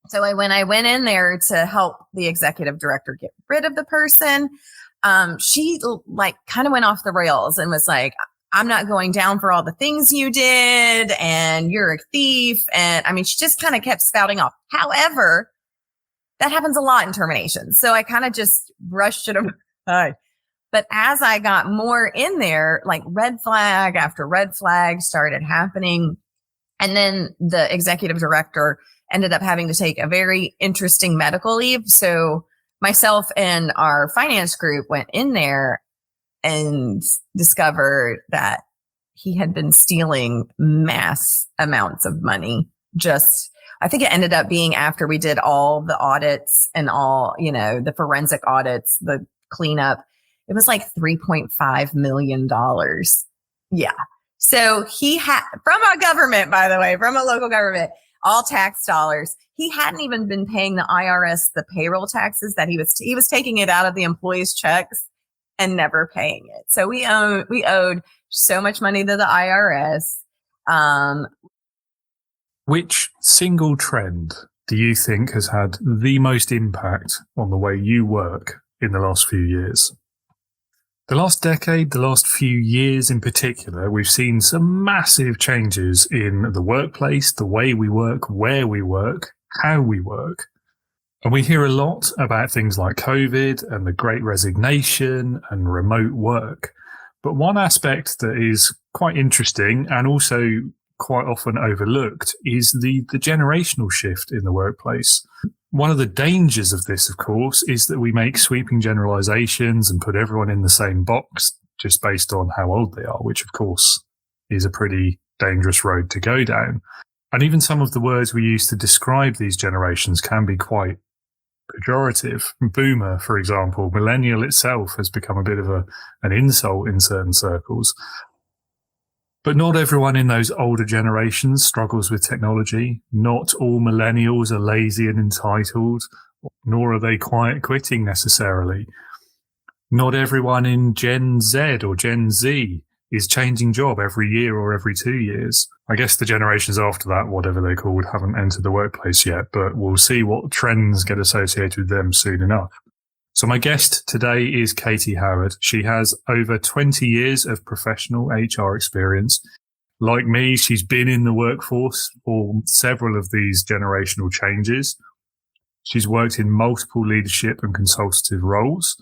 So when I went in there to help the executive director get rid of the person, she like kind of went off the rails and was like, I'm not going down for all the things you did, and you're a thief. And I mean, she just kind of kept spouting off. However, that happens a lot in terminations. So I kind of just brushed it aside. But as I got more in there, like red flag after red flag started happening. And then the executive director ended up having to take a very interesting medical leave. So myself and our finance group went in there and discovered that he had been stealing mass amounts of money. I think it ended up being after we did all the audits and all, the forensic audits, the cleanup, it was like $3.5 million. Yeah. So he had, from our government, by the way, from a local government, all tax dollars. He hadn't even been paying the IRS the payroll taxes that he was taking it out of the employees' checks and never paying it. So we owed so much money to the IRS. Which single trend do you think has had the most impact on the way you work in the last few years? The last decade, the last few years in particular, we've seen some massive changes in the workplace, the way we work, where we work, how we work. And we hear a lot about things like COVID and the Great Resignation and remote work. But one aspect that is quite interesting and also quite often overlooked is the generational shift in the workplace. One of the dangers of this, of course, is that we make sweeping generalizations and put everyone in the same box just based on how old they are, which, of course, is a pretty dangerous road to go down. And even some of the words we use to describe these generations can be quite pejorative. Boomer, for example, millennial itself has become a bit of an insult in certain circles. But not everyone in those older generations struggles with technology. Not all millennials are lazy and entitled, nor are they quiet quitting necessarily. Not everyone in Gen Z or Gen Z is changing job every year or every 2 years. I guess the generations after that, whatever they're called, haven't entered the workplace yet, but we'll see what trends get associated with them soon enough. So my guest today is Katie Howard. She has over 20 years of professional HR experience. Like me, she's been in the workforce for several of these generational changes. She's worked in multiple leadership and consultative roles,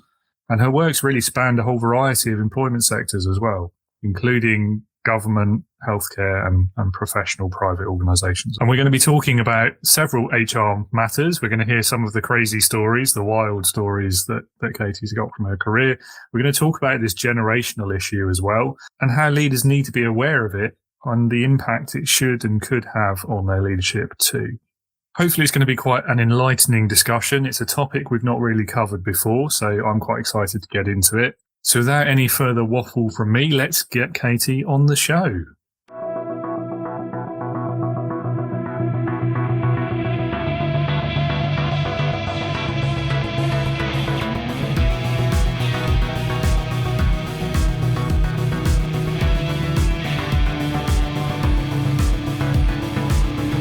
and her work's really spanned a whole variety of employment sectors as well, including government, healthcare, and professional private organizations. And we're going to be talking about several HR matters. We're going to hear some of the crazy stories, the wild stories that Katie's got from her career. We're going to talk about this generational issue as well, and how leaders need to be aware of it and the impact it should and could have on their leadership too. Hopefully it's going to be quite an enlightening discussion. It's a topic we've not really covered before, so I'm quite excited to get into it. So without any further waffle from me, let's get Katie on the show.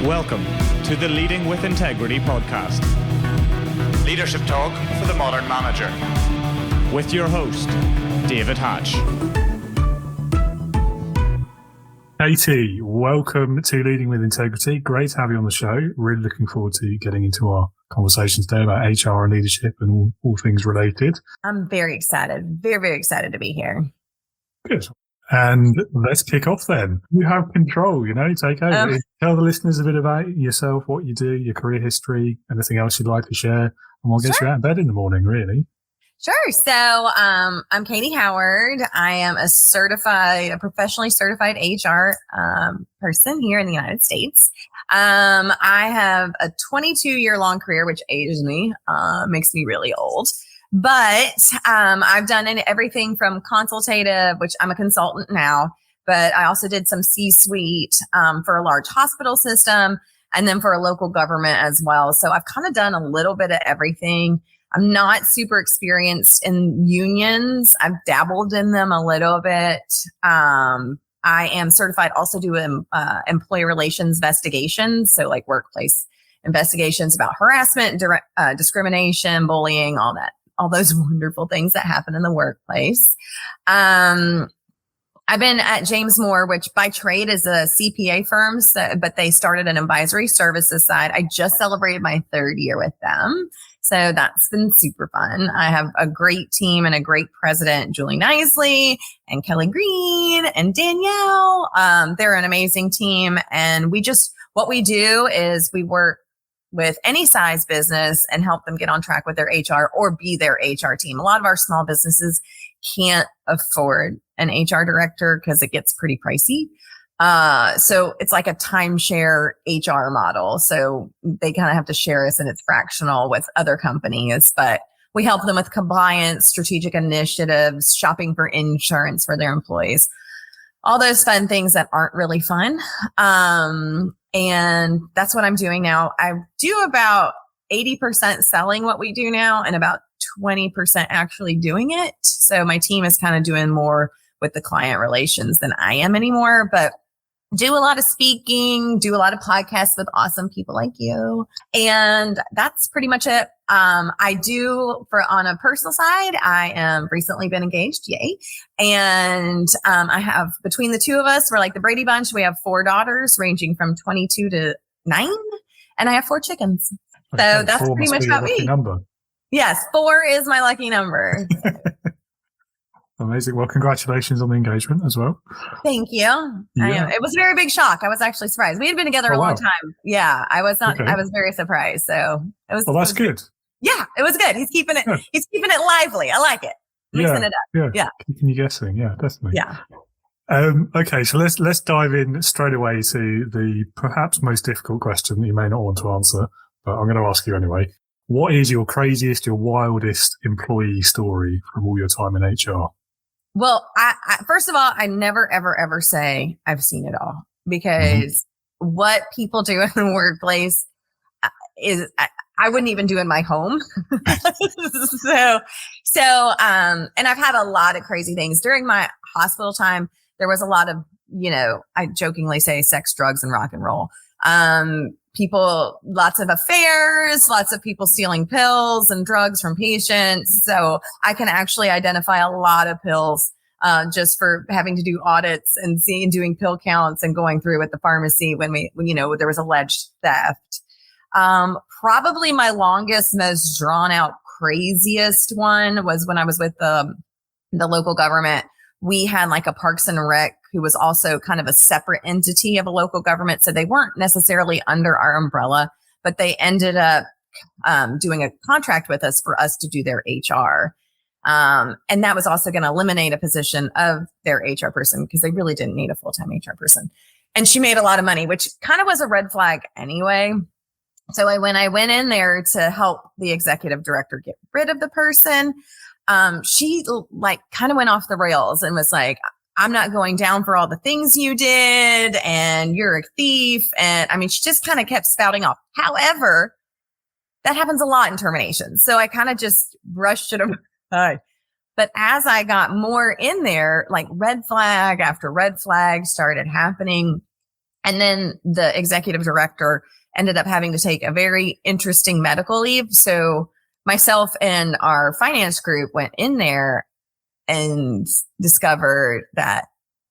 Welcome to the Leading with Integrity podcast. Leadership talk for the modern manager. With your host, David Hatch. Katie, welcome to Leading with Integrity. Great to have you on the show. Really looking forward to getting into our conversations today about HR and leadership and all things related. I'm very excited. Very, very excited to be here. Good. And let's kick off then. You have control, take over. Tell the listeners a bit about yourself, what you do, your career history, anything else you'd like to share, and we'll get you out of bed in the morning, really. Sure. So I'm Katie Howard. I am a professionally certified HR person here in the United States. I have a 22-year-long career, which ages me, makes me really old. But I've done everything from consultative, which I'm a consultant now, but I also did some C-suite for a large hospital system and then for a local government as well. So I've kind of done a little bit of everything. I'm not super experienced in unions. I've dabbled in them a little bit. I am certified also to do employee relations investigations, so like workplace investigations about harassment, discrimination, bullying, all those wonderful things that happen in the workplace. I've been at James Moore, which by trade is a CPA firm, but they started an advisory services side. I just celebrated my 3rd year with them. So that's been super fun. I have a great team and a great president, Julie Knisley and Kelly Green and Danielle. They're an amazing team. And what we do is we work with any size business and help them get on track with their HR or be their HR team. A lot of our small businesses can't afford an HR director because it gets pretty pricey. So it's like a timeshare HR model. So they kind of have to share us and it's fractional with other companies, but we help them with compliance, strategic initiatives, shopping for insurance for their employees, all those fun things that aren't really fun. And that's what I'm doing now. I do about 80% selling what we do now and about 20% actually doing it. So my team is kind of doing more with the client relations than I am anymore, but do a lot of speaking, do a lot of podcasts with awesome people like you. And that's pretty much it. I do on a personal side, I am recently been engaged. Yay. And, I have between the two of us, we're like the Brady Bunch. We have 4 daughters ranging from 22 to 9 and I have 4 chickens. Okay, So that's pretty much about me. Number. Yes. 4 is my lucky number. Amazing. Well, congratulations on the engagement as well. Thank you. Yeah. It was a very big shock. I was actually surprised. We had been together a long time. Yeah, I was not. Okay. I was very surprised. So it was. Well, that's good. Yeah, it was good. He's keeping it. Yeah. He's keeping it lively. I like it. Mixing it up. Yeah. Keeping you guessing. Yeah, definitely. Yeah. Okay, so let's dive in straight away to the perhaps most difficult question that you may not want to answer, but I'm going to ask you anyway. What is your craziest, your wildest employee story from all your time in HR? Well, I first of all, I never, ever, ever say I've seen it all because what people do in the workplace is I wouldn't even do in my home. And I've had a lot of crazy things during my hospital time. There was a lot of, I jokingly say sex, drugs, and rock and roll. People, lots of affairs, lots of people stealing pills and drugs from patients. So I can actually identify a lot of pills just for having to do audits and doing pill counts and going through at the pharmacy when there was alleged theft. Probably my longest, most drawn out, craziest one was when I was with the local government. We had like a Parks and Rec who was also kind of a separate entity of a local government. So they weren't necessarily under our umbrella, but they ended up doing a contract with us for us to do their HR. And that was also going to eliminate a position of their HR person because they really didn't need a full-time HR person. And she made a lot of money, which kind of was a red flag anyway. So when I went in there to help the executive director get rid of the person, she like kind of went off the rails and was like, I'm not going down for all the things you did and you're a thief. And I mean, she just kind of kept spouting off. However, that happens a lot in terminations. So I kind of just brushed it aside. But as I got more in there, like red flag after red flag started happening. And then the executive director ended up having to take a very interesting medical leave. So myself and our finance group went in there and discovered that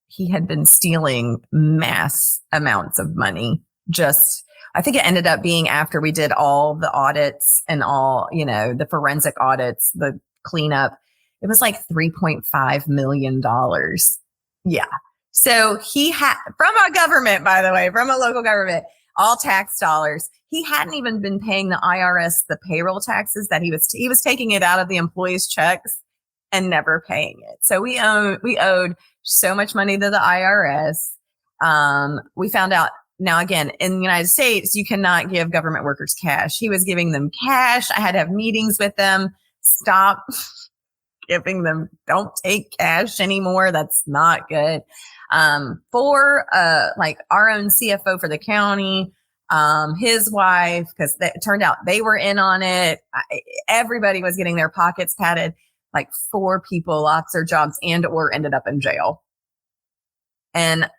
he had been stealing mass amounts of money. I think it ended up being after we did all the audits and all, the forensic audits, the cleanup, it was like $3.5 million. Yeah. So he had, from our government, by the way, from a local government, all tax dollars. He hadn't even been paying the IRS the payroll taxes that he was taking it out of the employees' checks and never paying it. So we owed so much money to the IRS. We found out now again in the United States, you cannot give government workers cash. He was giving them cash. I had to have meetings with them. Stop giving them. Don't take cash anymore. That's not good. For like our own CFO for the county, his wife, because it turned out they were in on it. Everybody was getting their pockets padded. Like 4 people lost their jobs or ended up in jail. And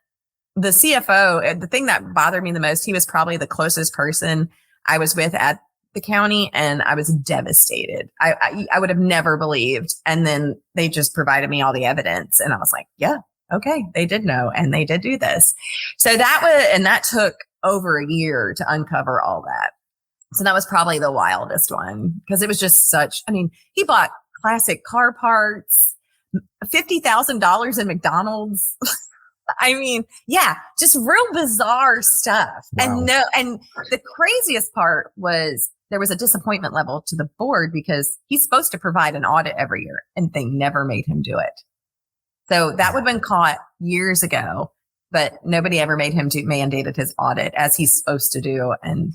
the CFO, the thing that bothered me the most, he was probably the closest person I was with at the county, and I was devastated. I would have never believed. And then they just provided me all the evidence, and I was like, yeah, okay, they did know, and they did do this. So that took over a year to uncover all that. So that was probably the wildest one, because it was just he bought classic car parts, $50,000 in McDonald's. Just real bizarre stuff. Wow. And the craziest part was there was a disappointment level to the board, because he's supposed to provide an audit every year, and they never made him do it. So that would have been caught years ago, but nobody ever made him mandated his audit as he's supposed to do. And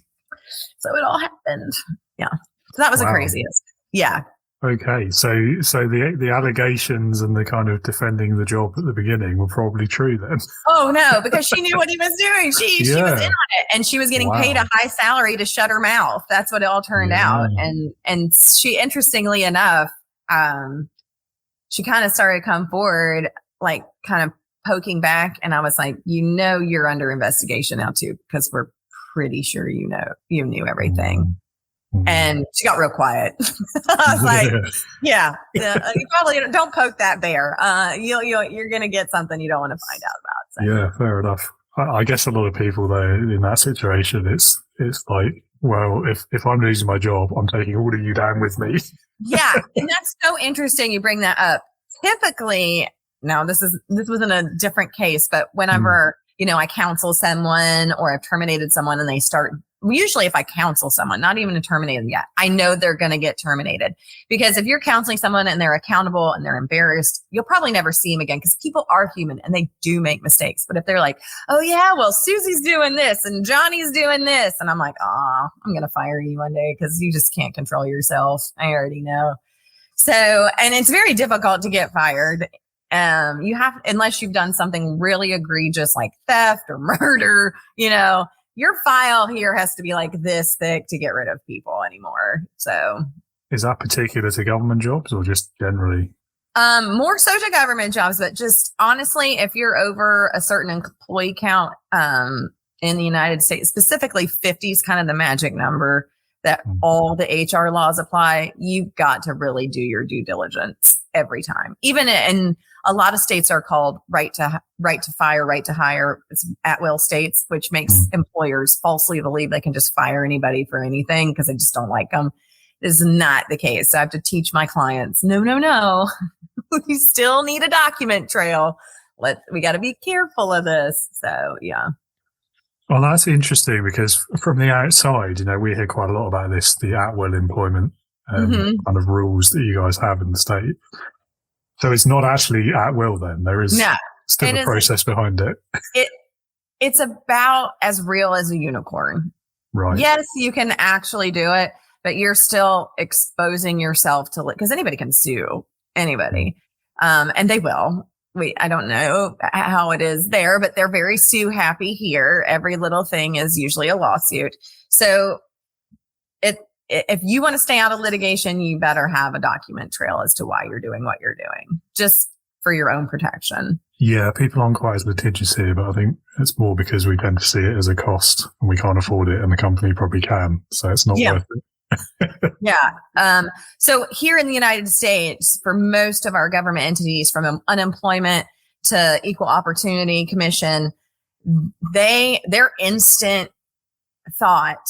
so it all happened. Yeah. So that was the craziest. Yeah. Okay. So the allegations and the kind of defending the job at the beginning were probably true then. Oh no, because she knew what he was doing. She was in on it, and she was getting paid a high salary to shut her mouth. That's what it all turned out. And she, interestingly enough, she kind of started to come forward, like kind of poking back. And I was like, you're under investigation now too, because we're pretty sure you knew everything. And she got real quiet. I was like, you probably don't poke that bear. You're going to get something you don't want to find out about. So. Yeah, fair enough. I guess a lot of people though in that situation, it's like, well, if I'm losing my job, I'm taking all of you down with me. Yeah. And that's so interesting you bring that up. Typically, now this wasn't a different case, but whenever, I counsel someone or I've terminated someone and they start, usually if I counsel someone, not even terminated yet, I know they're going to get terminated, because if you're counseling someone and they're accountable and they're embarrassed, you'll probably never see them again, because people are human and they do make mistakes. But if they're like, oh yeah, well, Susie's doing this and Johnny's doing this, and I'm like, I'm going to fire you one day because you just can't control yourself. I already know. So, and it's very difficult to get fired. You have, unless you've done something really egregious like theft or murder, your file here has to be like this thick to get rid of people anymore. So, is that particular to government jobs or just generally? More so to government jobs, but just honestly, if you're over a certain employee count, in the United States, specifically 50 is kind of the magic number that all the HR laws apply. You've got to really do your due diligence every time. Even in a lot of states are called right to fire, right to hire. It's at-will states, which makes employers falsely believe they can just fire anybody for anything because they just don't like them. This is not the case. So I have to teach my clients, no. You still need a document trail. We got to be careful of this. So, yeah. Well, that's interesting, because from the outside, we hear quite a lot about this, the at-will employment kind of rules that you guys have in the state. So it's not actually at will then. There is still a process behind it. It's about as real as a unicorn. Right. Yes, you can actually do it, but you're still exposing yourself to, because anybody can sue anybody. And they will. I don't know how it is there, but they're very sue happy here. Every little thing is usually a lawsuit. So if you want to stay out of litigation, you better have a document trail as to why you're doing what you're doing, just for your own protection. Yeah, people aren't quite as litigious here, but I think it's more because we tend to see it as a cost and we can't afford it, and the company probably can. So it's not worth it. Yeah. So here in the United States, for most of our government entities, from unemployment to equal opportunity commission, their instant thought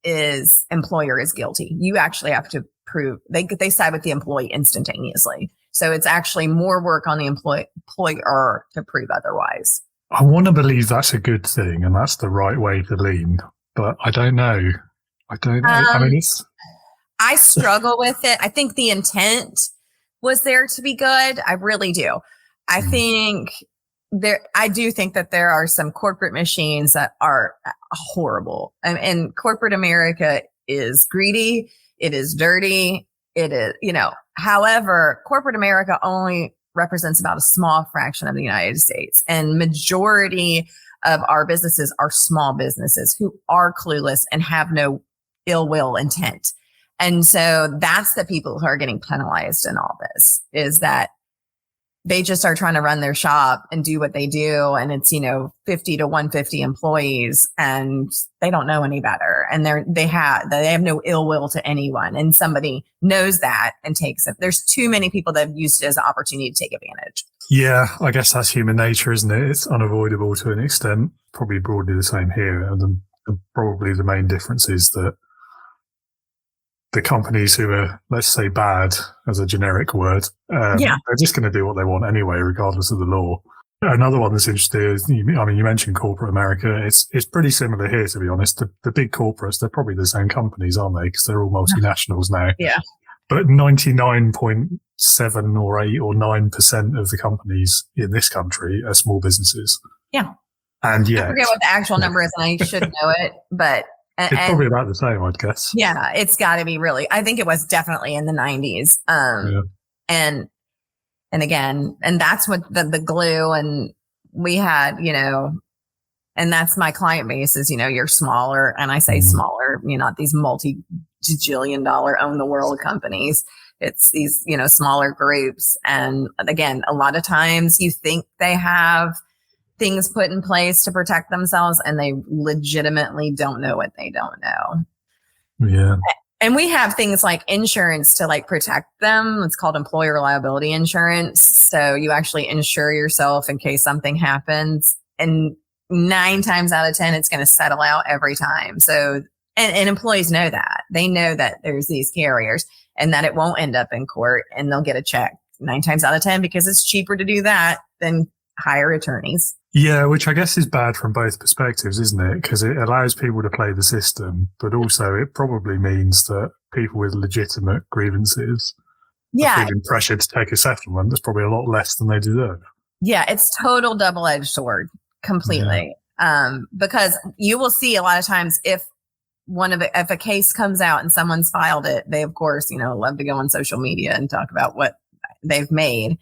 is employer is guilty. You actually have to prove they side with the employee instantaneously. So it's actually more work on the employer to prove otherwise. I want to believe that's a good thing and that's the right way to lean, but I don't know. I mean, I struggle with it. I think the intent was there to be good. I really do. I do think that there are some corporate machines that are horrible. And corporate America is greedy. It is dirty. It is, however, corporate America only represents about a small fraction of the United States. And majority of our businesses are small businesses who are clueless and have no ill will intent. And so that's the people who are getting penalized in all this, is that they just are trying to run their shop and do what they do. And it's, 50 to 150 employees, and they don't know any better. And they have no ill will to anyone. And somebody knows that and takes it. There's too many people that have used it as an opportunity to take advantage. Yeah, I guess that's human nature, isn't it? It's unavoidable to an extent. Probably broadly the same here. And probably the main difference is that the companies who are, let's say, bad as a generic word, they're just going to do what they want anyway, regardless of the law. Another one that's interesting is, you mentioned corporate America. It's pretty similar here, to be honest. The big corporates, they're probably the same companies, aren't they? Because they're all multinationals now. Yeah. But 99.7 or 8 or 9% of the companies in this country are small businesses. Yeah. And I forget what the actual number is, and I should know it, but it's probably about the same, I'd guess. Yeah, it's got to be really. I think it was definitely in the 90s. And again, and that's what the glue, and we had, and that's my client base is, you're smaller, and I say smaller, not these multi-gajillion dollar own the world companies. It's these, smaller groups. And again, a lot of times you think they have things put in place to protect themselves, and they legitimately don't know what they don't know. Yeah. And we have things like insurance to protect them. It's called employer liability insurance. So you actually insure yourself in case something happens, and 9 times out of 10, it's going to settle out every time. So, and employees know that. They know that there's these carriers and that it won't end up in court, and they'll get a check 9 times out of 10 because it's cheaper to do that than hire attorneys. Yeah, which I guess is bad from both perspectives, isn't it? Because it allows people to play the system, but also it probably means that people with legitimate grievances are feeling pressured to take a settlement that's probably a lot less than they deserve. Yeah, it's total double-edged sword, completely. Yeah. Because you will see a lot of times if a case comes out and someone's filed it, they of course, love to go on social media and talk about what they've made.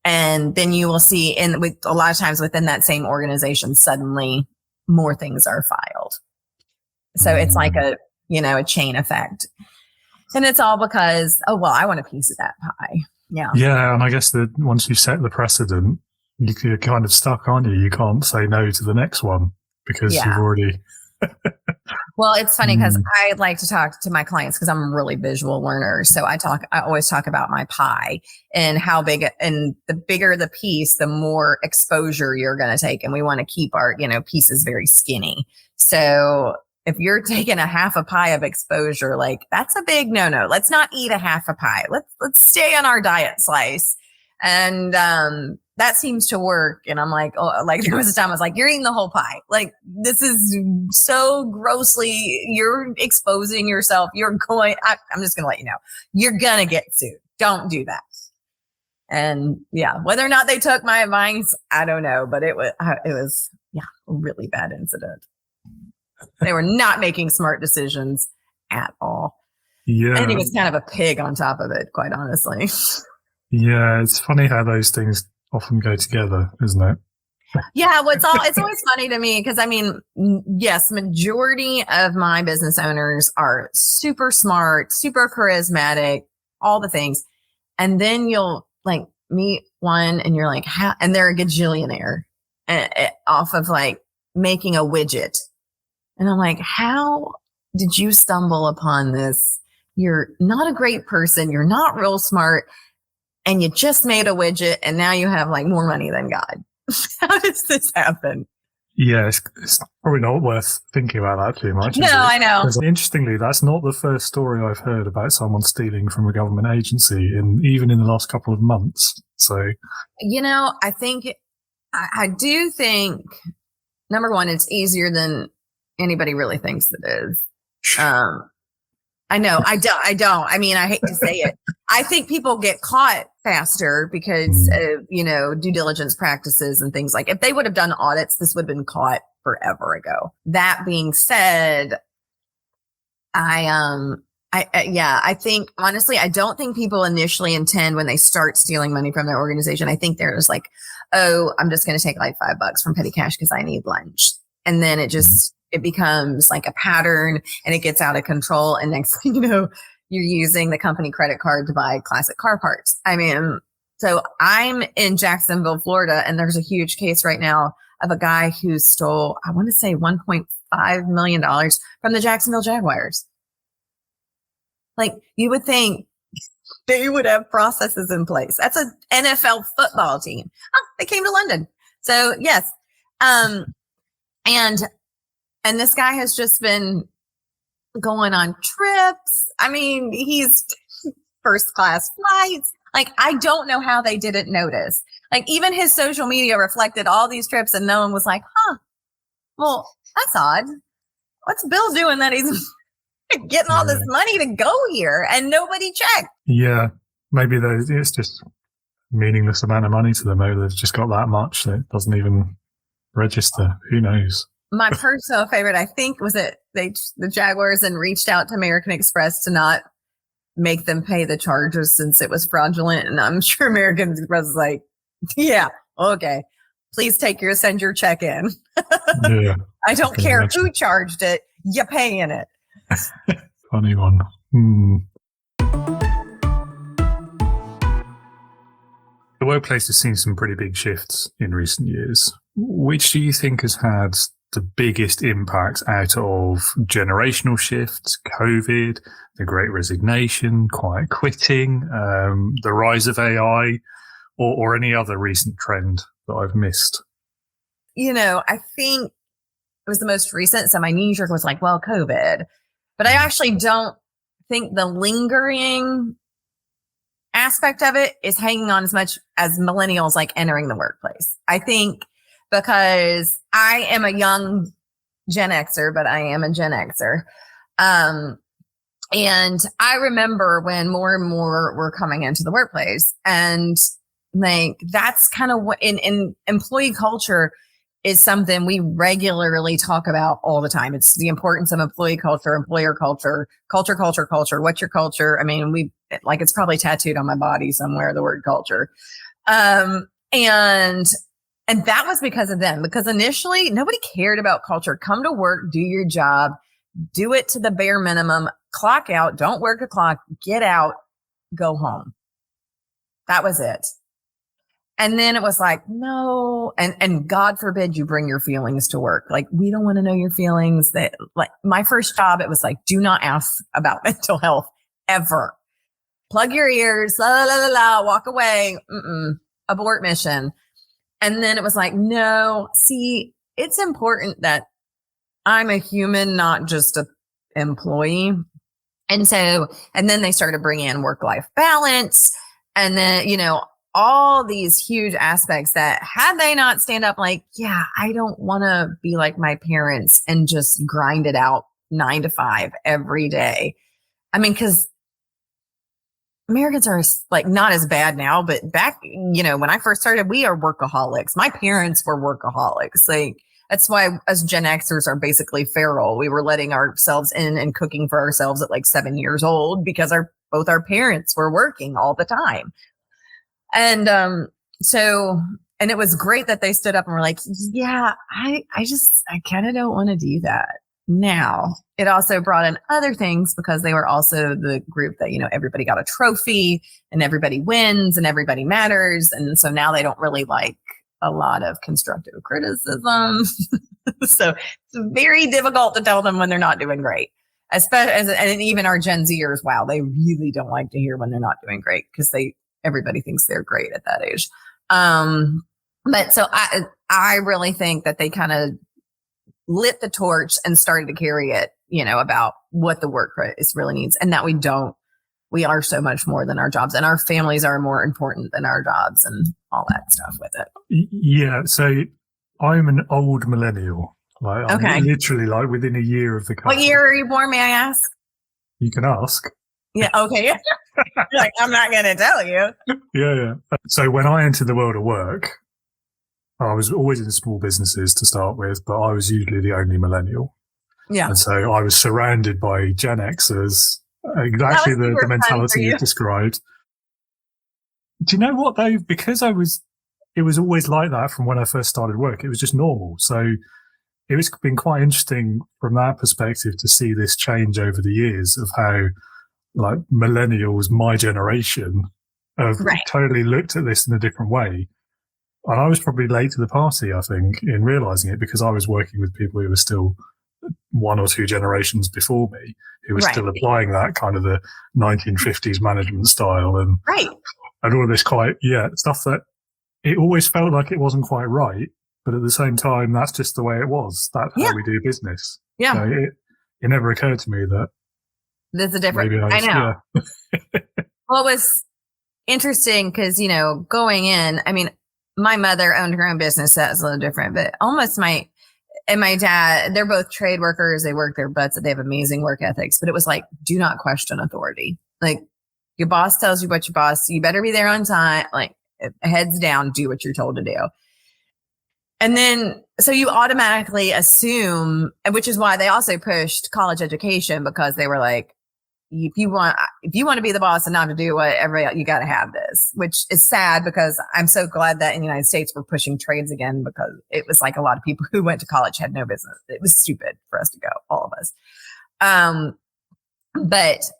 And then you will see a lot of times within that same organization, suddenly more things are filed. So it's like a chain effect. And it's all because, I want a piece of that pie. Yeah. Yeah. And I guess that once you've set the precedent, you're kind of stuck, aren't you? You can't say no to the next one because you've already... Well, it's funny because I like to talk to my clients because I'm a really visual learner. So I always talk about my pie and how big, and the bigger the piece, the more exposure you're going to take. And we want to keep our, pieces very skinny. So if you're taking a half a pie of exposure, that's a big no-no. Let's not eat a half a pie. Let's stay on our diet slice. And, that seems to work. And I'm like, there was a time I was like, you're eating the whole pie. This is so grossly, you're exposing yourself. I'm just going to let you know, you're going to get sued. Don't do that. And whether or not they took my advice, I don't know, but it was a really bad incident. They were not making smart decisions at all. Yeah. And he was kind of a pig on top of it, quite honestly. Yeah. It's funny how those things often go together, isn't it? Yeah, it's always funny to me because yes, majority of my business owners are super smart, super charismatic, all the things. And then you'll meet one and you're like, how? And they're a gajillionaire off of making a widget. And I'm like, how did you stumble upon this? You're not a great person. You're not real smart. And you just made a widget, and now you have more money than God. How does this happen? Yeah, it's probably not worth thinking about that too much. No, I know. Interestingly, that's not the first story I've heard about someone stealing from a government agency, even in the last couple of months. So, I do think, number one, it's easier than anybody really thinks it is. I know. I don't. I mean, I hate to say it. I think people get caught faster because of, due diligence practices and things if they would have done audits, this would have been caught forever ago. That being said, I think honestly, I don't think people initially intend when they start stealing money from their organization. I think they're just I'm just going to take $5 from petty cash because I need lunch. And then it becomes a pattern and it gets out of control. And next thing you know, you're using the company credit card to buy classic car parts. I mean, So I'm in Jacksonville, Florida, and there's a huge case right now of a guy who stole, I want to say $1.5 million from the Jacksonville Jaguars. Like, you would think they would have processes in place. That's an NFL football team. Oh, they came to London. So yes. And this guy has just been going on trips. I mean, he's first class flights. Like, I don't know how they didn't notice. Like, even his social media reflected all these trips, and no one was like, well, that's odd. What's Bill doing that he's getting all this money to go here and nobody checked? Yeah. Maybe it's just meaningless amount of money to them. Maybe they've just got that much that it doesn't even register. Who knows? My personal favorite, I think, was that the Jaguars and reached out to American Express to not make them pay the charges since it was fraudulent. And I'm sure American Express is like, yeah, okay. Please send your check in. Yeah. I don't care who charged it. You're paying it. Funny one. The workplace has seen some pretty big shifts in recent years. Which do you think has had the biggest impact out of generational shifts, COVID, the Great Resignation, quiet quitting, the rise of AI, or any other recent trend that I've missed? I think it was the most recent. So my knee jerk was like, well, COVID. But I actually don't think the lingering aspect of it is hanging on as much as millennials like entering the workplace. I think because I am a young Gen Xer, but I am a Gen Xer. And I remember when more and more were coming into the workplace, and like, that's kind of what in employee culture is something we regularly talk about all the time. It's the importance of employee culture, employer culture, culture. What's your culture? I mean, it's probably tattooed on my body somewhere, the word culture. And that was because of them, because initially nobody cared about culture. Come to work, do your job, do it to the bare minimum, clock out, don't work a clock, get out, go home. That was it. And then it was like, no, and God forbid you bring your feelings to work. Like, we don't want to know your feelings. That, like, my first job, it was like, do not ask about mental health ever. Plug your ears, walk away, abort mission. And then it was like, no, see, it's important that I'm a human, not just an employee. And then they started bringing in work-life balance. And then, all these huge aspects that had they not stand up like, yeah, I don't want to be like my parents and just grind it out 9 to 5 every day. I mean, because Americans are like not as bad now, but back, when I first started, we are workaholics. My parents were workaholics. Like, that's why us Gen Xers are basically feral. We were letting ourselves in and cooking for ourselves at like 7 years old because both our parents were working all the time. And and it was great that they stood up and were like, yeah, I kind of don't want to do that. Now, it also brought in other things because they were also the group that, everybody got a trophy and everybody wins and everybody matters. And so now they don't really like a lot of constructive criticism. So it's very difficult to tell them when they're not doing great. And even our Gen Zers, wow, they really don't like to hear when they're not doing great because everybody thinks they're great at that age. But so I really think that they kind of lit the torch and started to carry it, about what the workplace really needs, and that we are so much more than our jobs, and our families are more important than our jobs and all that stuff with it. Yeah. So I'm an old millennial. Like, okay. I'm literally like within a year of the company. What year are you born, may I ask? You can ask. Yeah. Okay. You're like, I'm not going to tell you. Yeah. So when I entered the world of work, I was always in small businesses to start with, but I was usually the only millennial. Yeah. And so I was surrounded by Gen Xers, exactly the mentality you've described. Do you know what though? Because it was always like that from when I first started work. It was just normal. So it's been quite interesting from that perspective to see this change over the years of how, like, millennials, my generation, have Right. totally looked at this in a different way. And I was probably late to the party, I think, in realizing it, because I was working with people who were still 1 or 2 generations before me, who were still applying that kind of the 1950s management style and all of this stuff that it always felt like it wasn't quite right. But at the same time, that's just the way it was. That's how we do business. Yeah. So it never occurred to me that there's a difference. I know. Well, it was interesting because, going in, I mean, my mother owned her own business. So that's a little different, but almost my dad, they're both trade workers. They work their butts. They have amazing work ethics, but it was like, do not question authority. Like, your boss tells you what you better be there on time. Like, heads down, do what you're told to do. And then, so you automatically assume, which is why they also pushed college education, because they were like, if you want to be the boss and not to do whatever, you got to have this, which is sad, because I'm so glad that in the United States we're pushing trades again, because it was like a lot of people who went to college had no business. It was stupid for us to go, all of us. But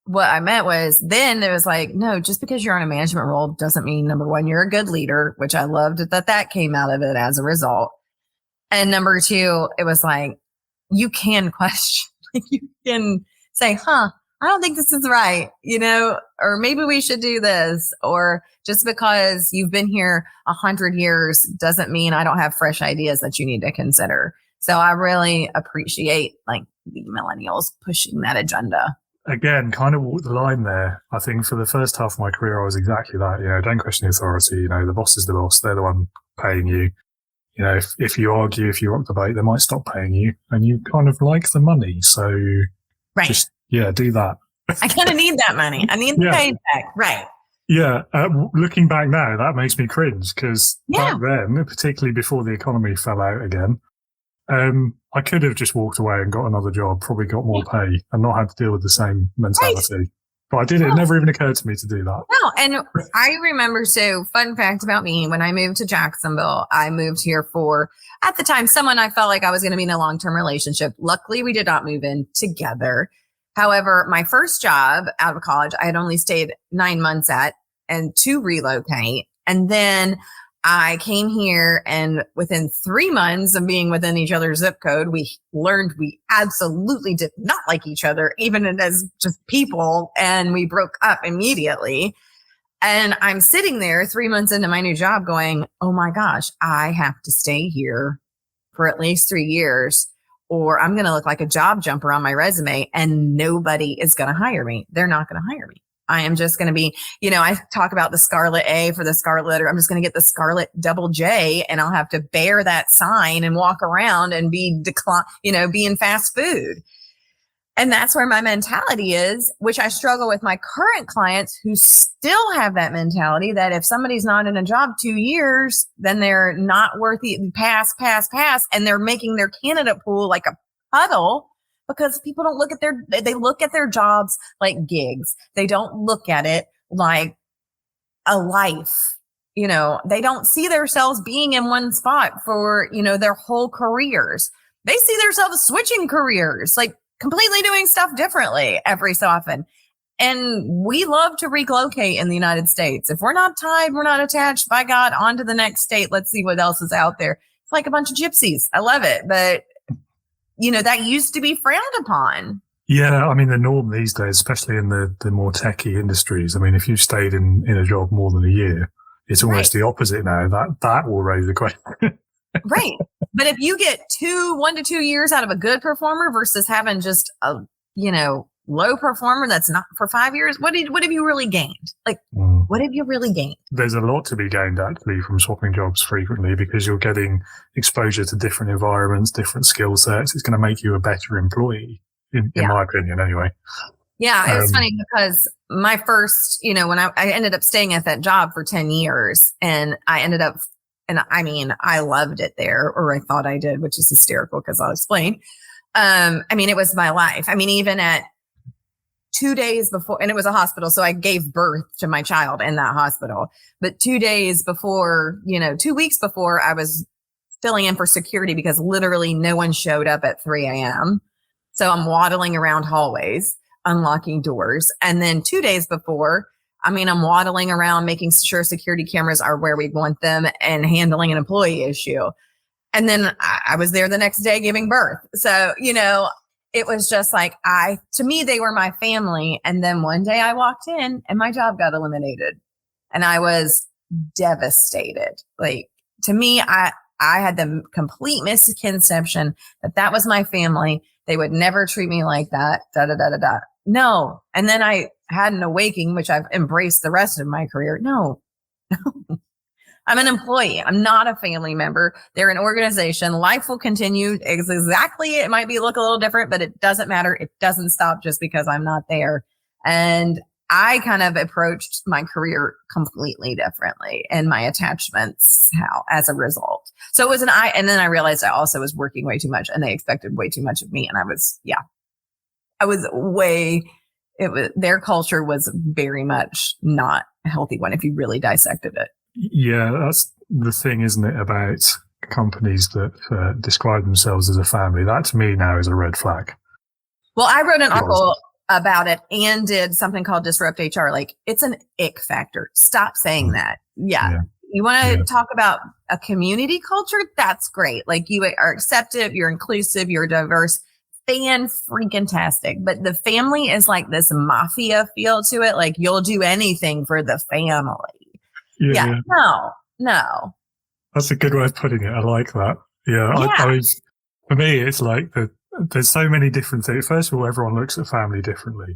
what I meant was, then it was like, no, just because you're on a management role doesn't mean, number one, you're a good leader, which I loved that came out of it as a result. And number two, it was like, you can question, like, you can say, I don't think this is right, or maybe we should do this. Or just because you've been here 100 years doesn't mean I don't have fresh ideas that you need to consider. So I really appreciate like the millennials pushing that agenda. Again, kind of walk the line there. I think for the first half of my career, I was exactly that. Don't question the authority. The boss is the boss. They're the one paying you. If you argue, if you rock the boat, they might stop paying you, and you kind of like the money. So just, do that. I kind of need that money. I need the paycheck. Right. Yeah. Looking back now, that makes me cringe, because back then, particularly before the economy fell out again, I could have just walked away and got another job, probably got more pay, and not had to deal with the same mentality. Right. But I did it. It never even occurred to me to do that. No, and I remember, so fun fact about me, when I moved to Jacksonville, I moved here for, at the time, someone I felt like I was going to be in a long-term relationship. Luckily, we did not move in together. However, my first job out of college, I had only stayed 9 months at, and to relocate. And then I came here, and within 3 months of being within each other's zip code, we learned we absolutely did not like each other, even as just people, and we broke up immediately. And I'm sitting there 3 months into my new job going, oh my gosh, I have to stay here for at least 3 years, or I'm going to look like a job jumper on my resume, and nobody is going to hire me. They're not going to hire me. I am just going to be, I talk about the Scarlet A for the Scarlet letter. I'm just going to get the Scarlet double J, and I'll have to bear that sign and walk around and be in fast food. And that's where my mentality is, which I struggle with my current clients who still have that mentality that if somebody's not in a job 2 years, then they're not worthy, pass. And they're making their candidate pool like a puddle. Because people don't look at they look at their jobs like gigs. They don't look at it like a life. They don't see themselves being in one spot for, their whole careers. They see themselves switching careers, like completely doing stuff differently every so often. And we love to relocate in the United States. If we're not tied, we're not attached, by God, on to the next state. Let's see what else is out there. It's like a bunch of gypsies. I love it. But that used to be frowned upon. Yeah, I mean, the norm these days, especially in the more techie industries, I mean, if you've stayed in a job more than a year, it's almost the opposite now. That will raise the question. Right. But if you get 1 to 2 years out of a good performer versus having just a, low performer that's not for 5 years, what have you really gained? Like, what have you really gained? There's a lot to be gained, actually, from swapping jobs frequently, because you're getting exposure to different environments, different skill sets. It's going to make you a better employee, in my opinion, anyway. Yeah, it was funny because my first, when I ended up staying at that job for 10 years, and I ended up, and I mean, I loved it there, or I thought I did, which is hysterical because I'll explain. It was my life. Even at 2 days before, and it was a hospital, so I gave birth to my child in that hospital. But 2 days before, 2 weeks before, I was filling in for security because literally no one showed up at 3 a.m. So I'm waddling around hallways, unlocking doors. And then 2 days before, I mean, I'm waddling around making sure security cameras are where we want them and handling an employee issue. And then I was there the next day giving birth. So, it was just like, to me, they were my family. And then one day I walked in and my job got eliminated and I was devastated. Like, to me, I had the complete misconception that was my family. They would never treat me like that. No. And then I had an awakening, which I've embraced the rest of my career. No. I'm an employee. I'm not a family member. They're an organization. Life will continue exactly. It might look a little different, but it doesn't matter. It doesn't stop just because I'm not there. And I kind of approached my career completely differently and my attachments as a result. So it was and then I realized I also was working way too much and they expected way too much of me. And their culture was very much not a healthy one if you really dissected it. Yeah, that's the thing, isn't it, about companies that describe themselves as a family. That to me now is a red flag. Well, I wrote an article about it and did something called Disrupt HR. Like, it's an ick factor. Stop saying that. Yeah. You want to talk about a community culture? That's great. Like, you are accepted, you're inclusive, you're diverse. Fan-freaking-tastic. But the family is like this mafia feel to it. Like, you'll do anything for the family. Yeah. No. That's a good way of putting it. I like that. Yeah. I mean, for me, it's like there's so many different things. First of all, everyone looks at family differently.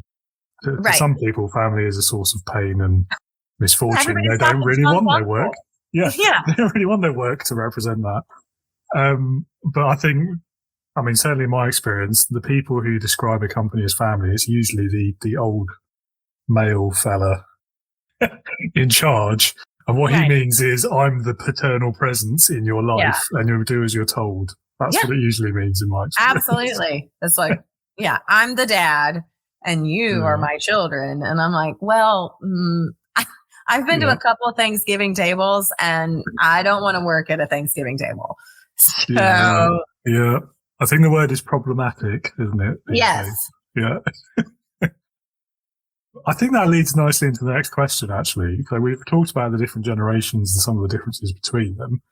For some people, family is a source of pain and misfortune. They don't really want their work. Yeah. They don't really want their work to represent that. But I think, certainly in my experience, the people who describe a company as family, it's usually the old male fella in charge. And what he means is, I'm the paternal presence in your life and you'll do as you're told. That's what it usually means in my experience. Absolutely. It's like, I'm the dad and you are my children. And I'm like, well, I've been to a couple of Thanksgiving tables and I don't want to work at a Thanksgiving table. So, yeah. I think the word is problematic, isn't it? Yes. Yeah. I think that leads nicely into the next question, actually. So we've talked about the different generations and some of the differences between them.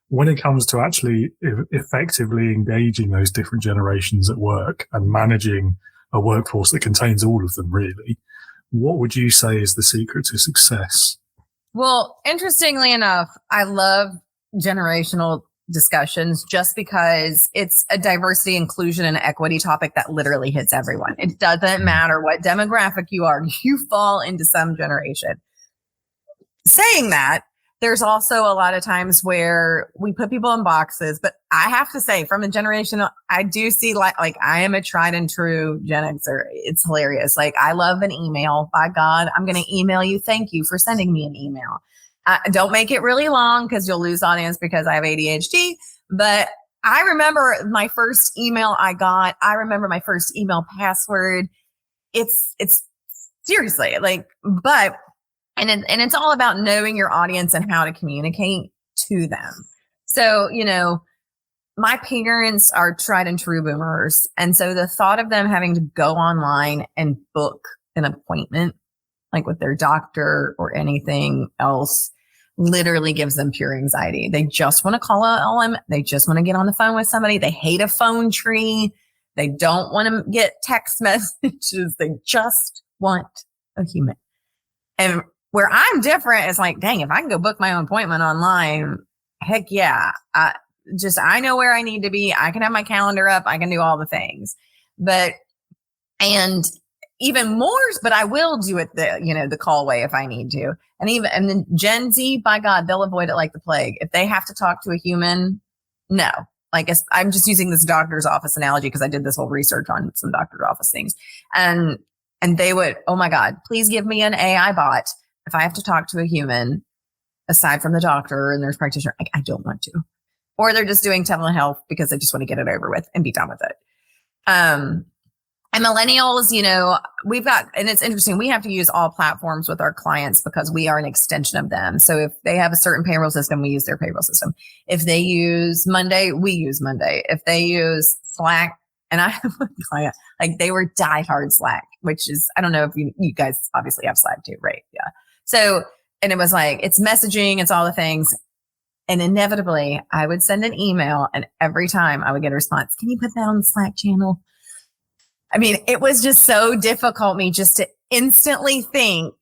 When it comes to actually effectively engaging those different generations at work and managing a workforce that contains all of them, really, what would you say is the secret to success? Well, interestingly enough, I love generational discussions just because it's a diversity, inclusion, and equity topic that literally hits everyone. It doesn't matter what demographic you are, you fall into some generation. Saying that, there's also a lot of times where we put people in boxes, but I have to say, from a generation, I do see like I am a tried and true Gen Xer. It's hilarious. Like, I love an email. By God, I'm going to email you. Thank you for sending me an email. Don't make it really long because you'll lose audience because I have ADHD. But I remember my first email I got. I remember my first email password. It's seriously like, but and it's all about knowing your audience and how to communicate to them. So, my parents are tried and true boomers. And so the thought of them having to go online and book an appointment, like with their doctor or anything else, literally gives them pure anxiety. They just want to call them. They just want to get on the phone with somebody. They hate a phone tree. They don't want to get text messages. They just want a human. And where I'm different is like, dang, if I can go book my own appointment online, heck yeah. I know where I need to be. I can have my calendar up. I can do all the things. And even more, but I will do it the call way if I need to. And then Gen Z, by God, they'll avoid it like the plague. If they have to talk to a human, no. Like, I'm just using this doctor's office analogy because I did this whole research on some doctor's office things. And they would, oh my God, please give me an AI bot. If I have to talk to a human, aside from the doctor and nurse practitioner, I don't want to. Or they're just doing telehealth because they just want to get it over with and be done with it. And millennials, we've got, and it's interesting, we have to use all platforms with our clients because we are an extension of them. So if they have a certain payroll system, we use their payroll system. If they use Monday, we use Monday. If they use Slack, and I have a client, like they were diehard Slack, which is, I don't know if you guys obviously have Slack too, right? Yeah. So, and it was like, it's messaging, it's all the things. And inevitably, I would send an email, and every time I would get a response, can you put that on the Slack channel? I mean, it was just so difficult me just to instantly think,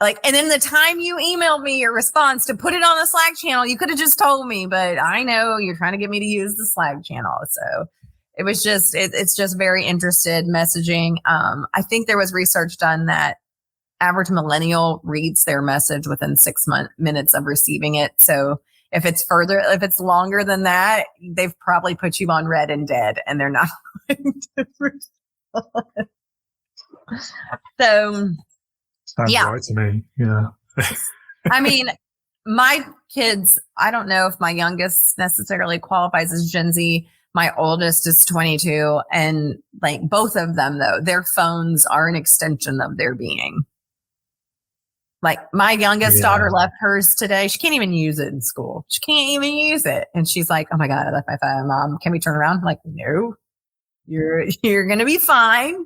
like, and then the time you emailed me your response to put it on the Slack channel, you could have just told me, but I know you're trying to get me to use the Slack channel. So it was just, it's just very interested messaging. I think there was research done that average millennial reads their message within 6 minutes of receiving it. So if it's longer than that, they've probably put you on read and dead, and they're not going to respond. So sounds right to me. Yeah. I mean, my kids, I don't know if my youngest necessarily qualifies as Gen Z. My oldest is 22, and like both of them, though, their phones are an extension of their being. Like my youngest daughter left hers today. She can't even use it in school. She can't even use it. And she's like, oh my God, I left my phone. Mom, can we turn around? I'm like, no, you're going to be fine.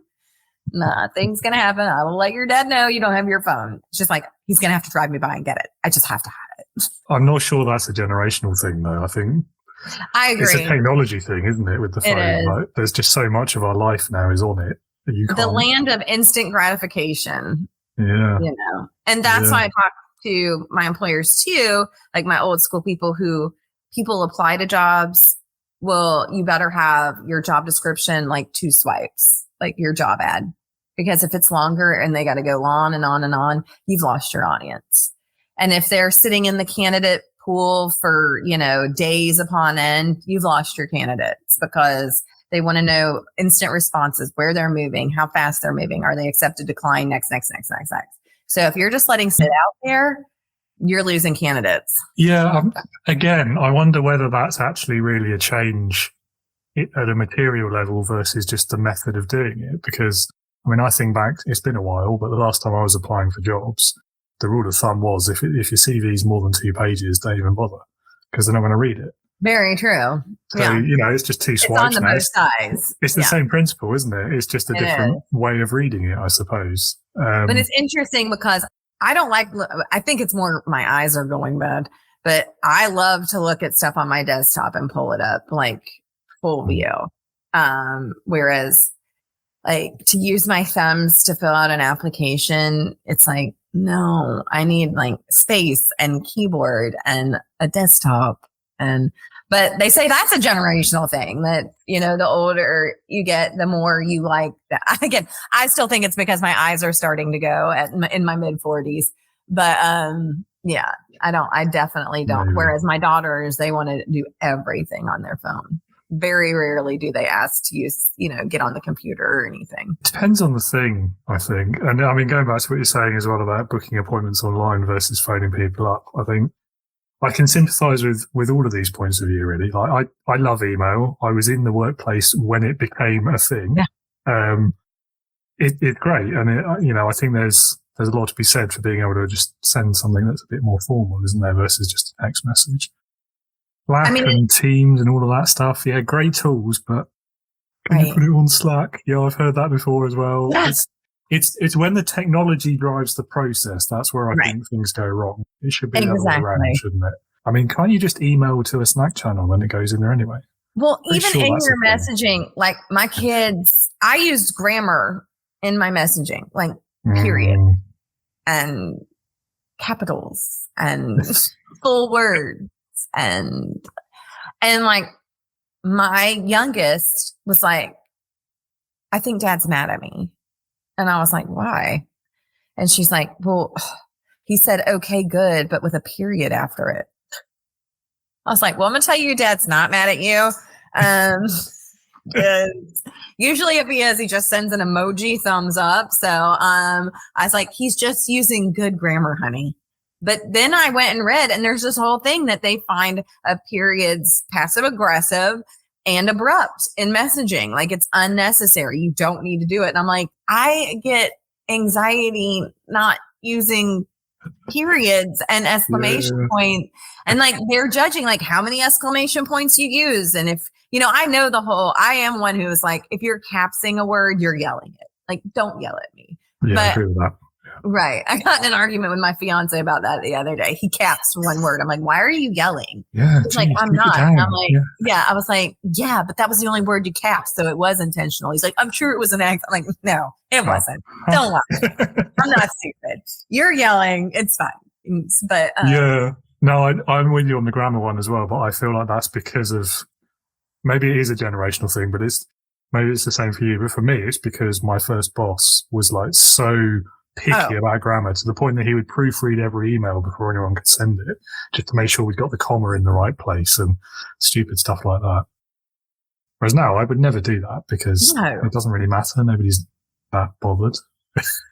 Nothing's going to happen. I will let your dad know you don't have your phone. It's just like, he's going to have to drive me by and get it. I just have to have it. I'm not sure that's a generational thing, though. I think I agree. It's a technology thing, isn't it, with the phone? Like, there's just so much of our life now is on it. That you can't. The land of instant gratification. Yeah. You know, and that's why I talk to my employers too, like my old school people apply to jobs. Well, you better have your job description like 2 swipes, like your job ad, because if it's longer and they got to go on and on and on, you've lost your audience. And if they're sitting in the candidate pool for, days upon end, you've lost your candidates because they want to know instant responses, where they're moving, how fast they're moving. Are they accepted, decline, next. So if you're just letting sit out there, you're losing candidates. Yeah. Again, I wonder whether that's actually really a change at a material level versus just the method of doing it. Because, I think back, it's been a while, but the last time I was applying for jobs, the rule of thumb was if your CV is more than 2 pages, don't even bother because they're not going to read it. Very true. So, it's just 2 swipes. It's on the both sides. It's the same principle, isn't it? It's just a different way of reading it, I suppose. But it's interesting because I think it's more my eyes are going bad, but I love to look at stuff on my desktop and pull it up like full view. Whereas like to use my thumbs to fill out an application, it's like, no, I need like space and keyboard and a desktop. But they say that's a generational thing that, the older you get, the more you like that. Again, I still think it's because my eyes are starting to go in my mid 40s. But I definitely don't. Maybe. Whereas my daughters, they want to do everything on their phone. Very rarely do they ask to use, get on the computer or anything. Depends on the thing, I think. And going back to what you're saying as well about booking appointments online versus phoning people up, I think I can sympathise with all of these points of view, really. Like, I love email. I was in the workplace when it became a thing. Yeah. It's great. And, I think there's a lot to be said for being able to just send something that's a bit more formal, isn't there, versus just a text message. Slack and Teams and all of that stuff. Yeah, great tools, but can you put it on Slack? Yeah, I've heard that before as well. Yes. It's when the technology drives the process. That's where I think things go wrong. It should be the other way around, shouldn't it? Can't you just email to a Slack channel and it goes in there anyway? Well, even in your messaging, like my kids, I used grammar in my messaging, like period and capitals and full words and like my youngest was like, I think Dad's mad at me. And I was like, why? And she's like, well, he said, okay, good, but with a period after it. I was like, well, I'm going to tell you your dad's not mad at you. Usually if he is, he just sends an emoji thumbs up. So I was like, he's just using good grammar, honey. But then I went and read, and there's this whole thing that they find a period's passive aggressive and abrupt in messaging. Like it's unnecessary. You don't need to do it. And I'm like, I get anxiety not using periods and exclamation point. And like they're judging like how many exclamation points you use. And if, I know I am one who is like, if you're capsing a word, you're yelling it. Like, don't yell at me. Yeah, I agree with that. Yeah. Right. I got in an argument with my fiance about that the other day. He caps one word. I'm like, why are you yelling? Yeah. He's like, I'm not. Down. I'm like, yeah. I was like, yeah, but that was the only word you capped. So it was intentional. He's like, I'm sure it was an accident. I'm like, no, it wasn't. Don't lie. I'm not stupid. You're yelling. It's fine. But yeah. No, I'm with you on the grammar one as well, but I feel like that's because of, maybe it is a generational thing, but maybe it's the same for you. But for me, it's because my first boss was like so picky about grammar to the point that he would proofread every email before anyone could send it, just to make sure we got the comma in the right place and stupid stuff like that. Whereas now I would never do that because it doesn't really matter. Nobody's that bothered.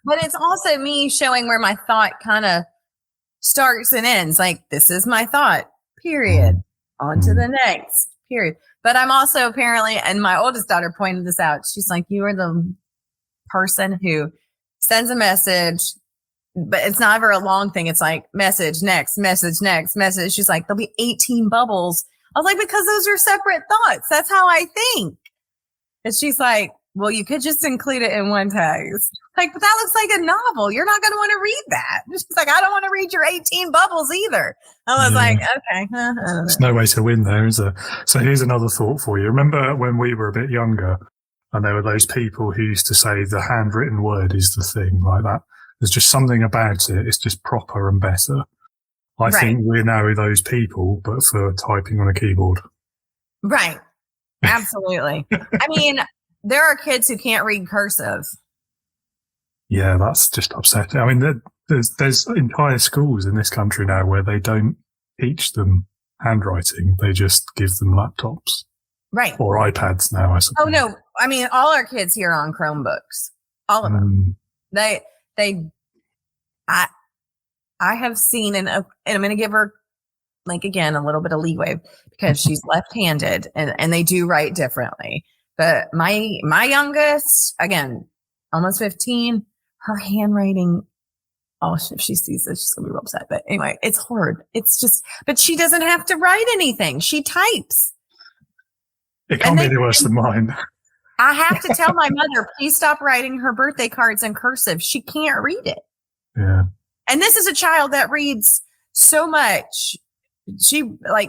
But it's also me showing where my thought kind of starts and ends. Like, this is my thought, period. On to the next, period. But I'm also apparently, and my oldest daughter pointed this out, she's like, you are the person who sends a message, but it's not ever a long thing. It's like message, next, message, next, message. She's like, there'll be 18 bubbles. I was like, because those are separate thoughts. That's how I think. And she's like, well, you could just include it in one text. Like, but that looks like a novel. You're not going to want to read that. She's like, I don't want to read your 18 bubbles either. I was like, okay. There's no way to win there, is there? So here's another thought for you. Remember when we were a bit younger and there were those people who used to say the handwritten word is the thing, like that. There's just something about it. It's just proper and better. I think we're now those people, but for typing on a keyboard. Right. Absolutely. I mean, there are kids who can't read cursive. Yeah, that's just upsetting. I mean, there's entire schools in this country now where they don't teach them handwriting. They just give them laptops. Right. Or iPads now, I suppose. Oh, no. I mean, all our kids here are on Chromebooks. All of them. I have seen, and I'm going to give her, like, again, a little bit of leeway because she's left-handed and they do write differently. But my youngest, again, almost 15, her handwriting, if she sees this, she's going to be real upset. But anyway, it's hard. It's just, but she doesn't have to write anything. She types. It can't be any worse than mine. I have to tell my mother, please stop writing her birthday cards in cursive. She can't read it. Yeah. And this is a child that reads so much. She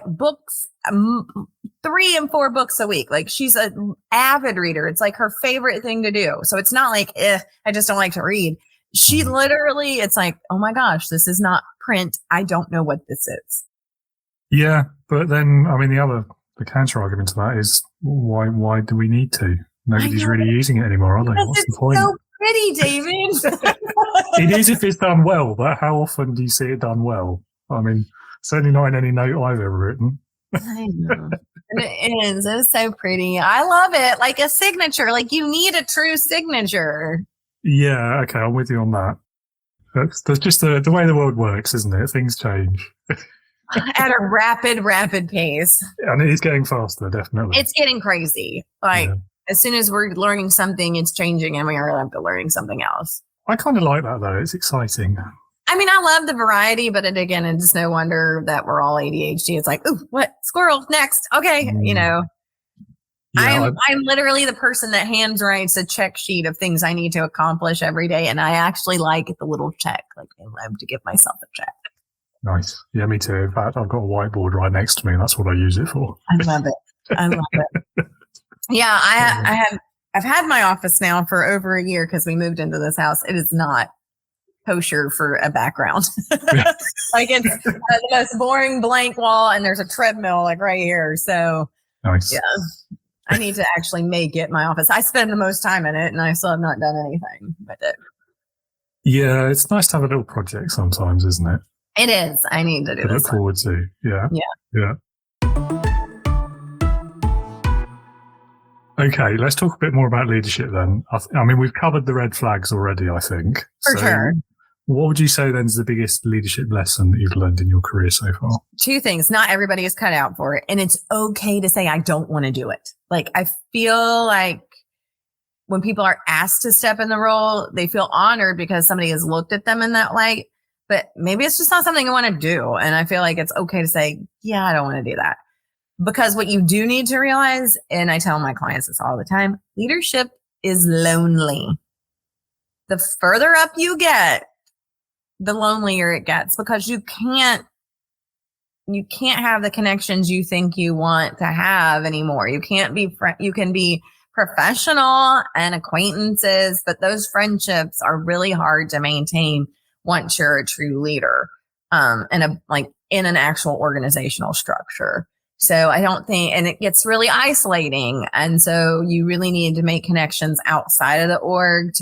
books, 3 and 4 books a week. Like, she's an avid reader. It's like her favorite thing to do. So it's not like, I just don't like to read. She literally, it's like, oh my gosh, this is not print. I don't know what this is. Yeah. But then, I mean, the counter argument to that is why do we need to? Nobody's really using it anymore, are they? What's the point? So pretty, David. It is if it's done well, but how often do you see it done well? I mean, certainly not in any note I've ever written. I know. It is. It's so pretty. I love it. Like a signature. Like, you need a true signature. Yeah, okay, I'm with you on that. That's just the way the world works, isn't it? Things change. At a rapid pace. And it is getting faster, definitely. It's getting crazy. Like, as soon as we're learning something, it's changing and we are up to learning something else. I kind of like that, though. It's exciting. I mean, I love the variety, but it's no wonder that we're all ADHD. It's like, ooh, what? Squirrel, next. Okay. Yeah, I'm literally the person that handwrites a check sheet of things I need to accomplish every day. And I actually like the little check. Like, I love to give myself a check. Nice. Yeah, me too. In fact, I've got a whiteboard right next to me. That's what I use it for. I love it. Yeah, I've had my office now for over a year because we moved into this house. It is not kosher for a background. Like, it's the most boring blank wall and there's a treadmill like right here. So nice. Yeah, I need to actually make it my office. I spend the most time in it and I still have not done anything with it. Yeah, it's nice to have a little project sometimes, isn't it? It is. I need to do this. Look forward to. Yeah. Okay, let's talk a bit more about leadership then. I mean, we've covered the red flags already, I think. For sure. What would you say then is the biggest leadership lesson that you've learned in your career so far? 2 things. Not everybody is cut out for it. And it's okay to say, I don't want to do it. Like, I feel like when people are asked to step in the role, they feel honored because somebody has looked at them in that light. But maybe it's just not something I want to do. And I feel like it's okay to say, yeah, I don't want to do that. Because what you do need to realize, and I tell my clients this all the time, leadership is lonely. The further up you get, the lonelier it gets, because you can't have the connections you think you want to have anymore. You can't be you can be professional and acquaintances, but those friendships are really hard to maintain once you're a true leader, in an actual organizational structure. So I don't think, and it gets really isolating. And so you really need to make connections outside of the org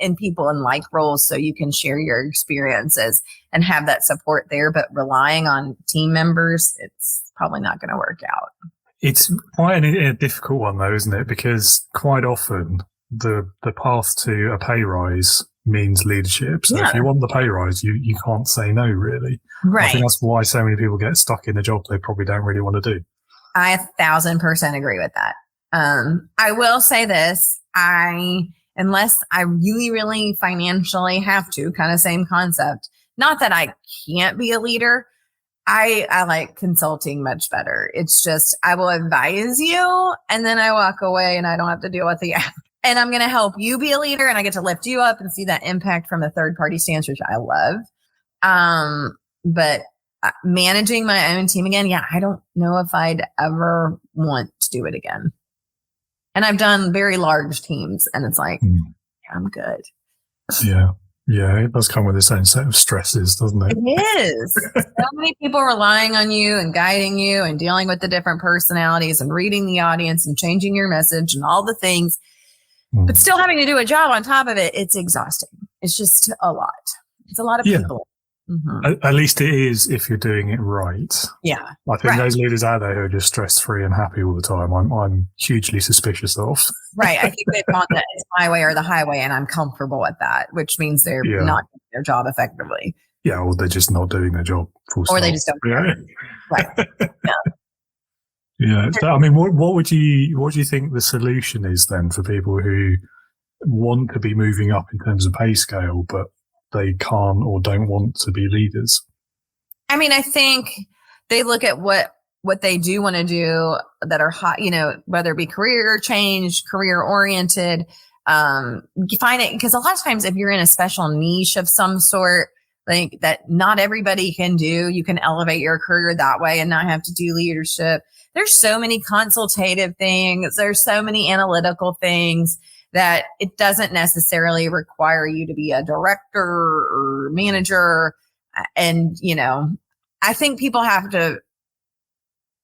and people in like roles, so you can share your experiences and have that support there. But relying on team members, it's probably not going to work out. It's quite a difficult one though, isn't it? Because quite often the path to a pay rise means leadership. So if you want the pay rise, you can't say no, really. Right. I think that's why so many people get stuck in a job they probably don't really want to do. I 1,000% agree with that. I will say this, unless I really, really financially have to, kind of same concept, not that I can't be a leader. I like consulting much better. It's just, I will advise you and then I walk away and I don't have to deal with the and I'm going to help you be a leader, and I get to lift you up and see that impact from a third party stance, which I love. But managing my own team again, I don't know if I'd ever want to do it again. And I've done very large teams, and it's like, I'm good. Yeah. Yeah, it does come with its own set of stresses, doesn't it? It is. So many people relying on you and guiding you and dealing with the different personalities and reading the audience and changing your message and all the things, but still having to do a job on top of it. It's exhausting. It's just a lot. It's a lot of people. Mm-hmm. At least it is if you're doing it right. Yeah. I think those leaders out there who are just stress-free and happy all the time, I'm hugely suspicious of. Right. I think they've gone that it's my way or the highway, and I'm comfortable with that, which means they're not doing their job effectively. Yeah, or they're just not doing their job. Or they just don't care. Right. Yeah. So, I mean, what do you think the solution is then for people who want to be moving up in terms of pay scale, but they can't or don't want to be leaders? I mean, I think they look at what they do want to do that are hot, whether it be career change, career oriented, you find it, because a lot of times if you're in a special niche of some sort, like that not everybody can do, you can elevate your career that way and not have to do leadership. There's so many consultative things. There's so many analytical things that it doesn't necessarily require you to be a director or manager. And, I think people have to,